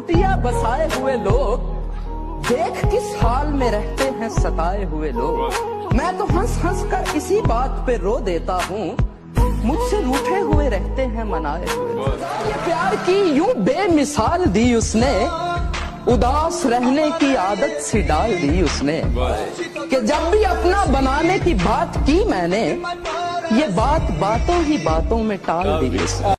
कुटिया बसाए हुए लोग, देख किस हाल में रहते हैं सताए हुए लोग। मैं तो हंस हंस कर इसी बात पे रो देता हूँ, मुझसे रूठे हुए रहते हैं मनाए हुए। ये प्यार की यूं बेमिसाल दी उसने, उदास रहने की आदत सी डाल दी उसने, कि जब भी अपना बनाने की बात की मैंने, ये बात बातों ही बातों में टाल दी उसने।